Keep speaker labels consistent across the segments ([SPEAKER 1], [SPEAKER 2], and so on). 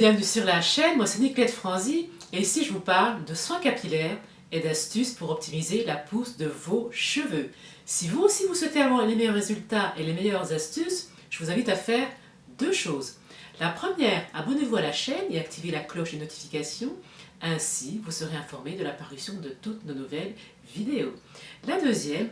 [SPEAKER 1] bienvenue sur la chaîne, moi c'est Nicolette Franzy et ici je vous parle de soins capillaires et d'astuces pour optimiser la pousse de vos cheveux. Si vous aussi vous souhaitez avoir les meilleurs résultats et les meilleures astuces, je vous invite à faire deux choses. La première, abonnez-vous à la chaîne et activez la cloche de notification, ainsi vous serez informé de la parution de toutes nos nouvelles vidéos. La deuxième,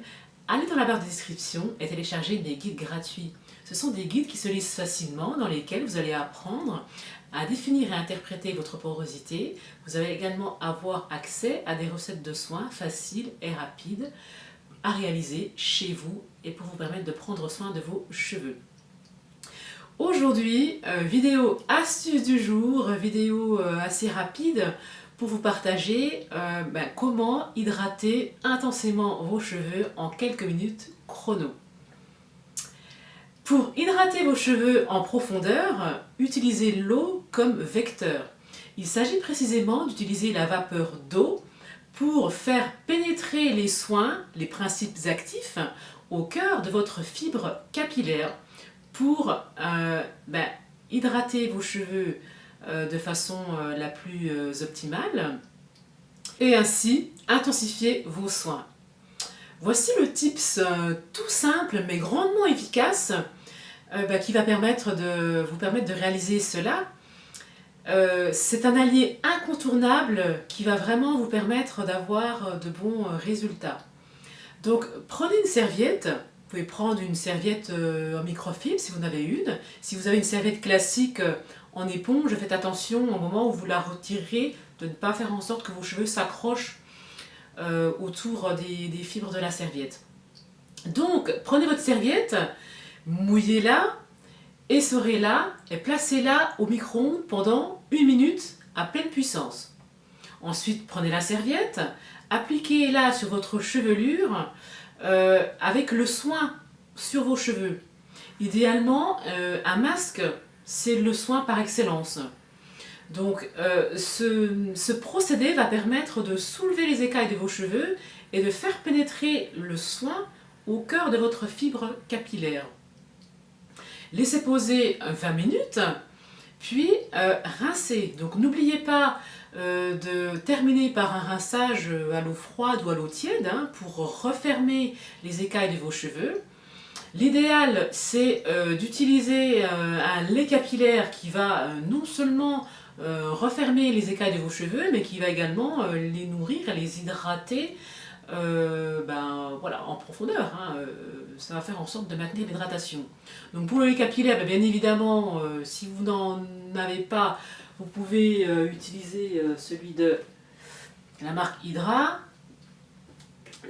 [SPEAKER 1] allez dans la barre de description et téléchargez mes guides gratuits. Ce sont des guides qui se lisent facilement, dans lesquels vous allez apprendre à définir et interpréter votre porosité. Vous allez également avoir accès à des recettes de soins faciles et rapides à réaliser chez vous et pour vous permettre de prendre soin de vos cheveux. Aujourd'hui, vidéo astuce du jour, vidéo assez rapide pour vous partager comment hydrater intensément vos cheveux en quelques minutes chrono. Pour hydrater vos cheveux en profondeur, utilisez l'eau comme vecteur. Il s'agit précisément d'utiliser la vapeur d'eau pour faire pénétrer les soins, les principes actifs, au cœur de votre fibre capillaire pour hydrater vos cheveux de façon la plus optimale et ainsi intensifier vos soins. Voici le tips tout simple mais grandement efficace qui va vous permettre de réaliser cela. C'est un allié incontournable qui va vraiment vous permettre d'avoir de bons résultats. Donc prenez une serviette, vous pouvez prendre une serviette en microfibre si vous en avez une. Si vous avez une serviette classique en éponge, faites attention au moment où vous la retirez de ne pas faire en sorte que vos cheveux s'accrochent autour des fibres de la serviette. Donc prenez votre serviette, mouillez-la, essorez-la et placez-la au micro-ondes pendant 1 minute à pleine puissance. Ensuite prenez la serviette, appliquez-la sur votre chevelure avec le soin sur vos cheveux. Idéalement, un masque, c'est le soin par excellence. Donc ce procédé va permettre de soulever les écailles de vos cheveux et de faire pénétrer le soin au cœur de votre fibre capillaire. Laissez poser 20 minutes, puis rincez. Donc n'oubliez pas de terminer par un rinçage à l'eau froide ou à l'eau tiède pour refermer les écailles de vos cheveux. L'idéal, c'est d'utiliser un lait capillaire qui va non seulement refermer les écailles de vos cheveux, mais qui va également les nourrir et les hydrater en profondeur. Ça va faire en sorte de maintenir l'hydratation. Donc pour le lait capillaire, bien évidemment, si vous n'en avez pas, vous pouvez utiliser celui de la marque Hydra.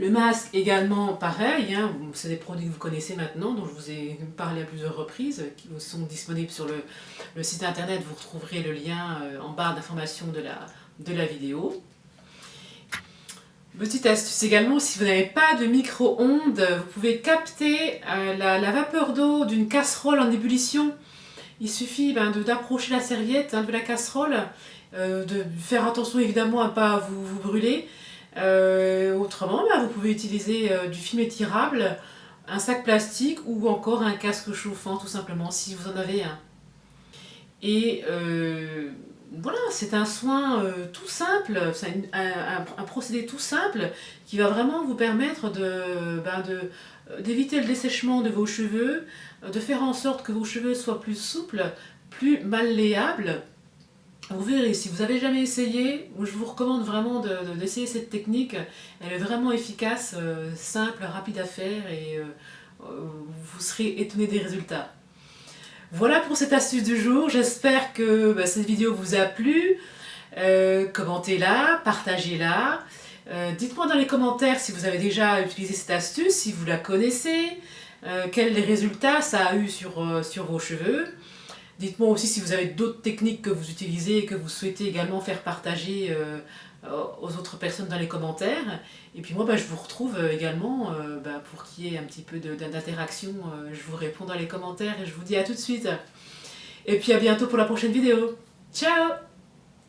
[SPEAKER 1] Le masque également pareil, c'est des produits que vous connaissez maintenant, dont je vous ai parlé à plusieurs reprises, qui sont disponibles sur le site internet. Vous retrouverez le lien en barre d'information de la vidéo. Petite astuce également, si vous n'avez pas de micro-ondes, vous pouvez capter la vapeur d'eau d'une casserole en ébullition. Il suffit d'approcher la serviette de la casserole, de faire attention évidemment à ne pas vous brûler. Autrement, vous pouvez utiliser du film étirable, un sac plastique ou encore un casque chauffant tout simplement si vous en avez un. Et voilà, c'est un soin tout simple, c'est un procédé tout simple qui va vraiment vous permettre d'éviter le dessèchement de vos cheveux, de faire en sorte que vos cheveux soient plus souples, plus malléables. Vous verrez, si vous n'avez jamais essayé, je vous recommande vraiment d'essayer cette technique. Elle est vraiment efficace, simple, rapide à faire et vous serez étonné des résultats. Voilà pour cette astuce du jour, j'espère que cette vidéo vous a plu. Commentez-la, partagez-la. Dites-moi dans les commentaires si vous avez déjà utilisé cette astuce, si vous la connaissez, quels résultats ça a eu sur vos cheveux. Dites-moi aussi si vous avez d'autres techniques que vous utilisez et que vous souhaitez également faire partager aux autres personnes dans les commentaires. Et puis moi, je vous retrouve également pour qu'il y ait un petit peu d'interaction. Je vous réponds dans les commentaires et je vous dis à tout de suite. Et puis à bientôt pour la prochaine vidéo. Ciao!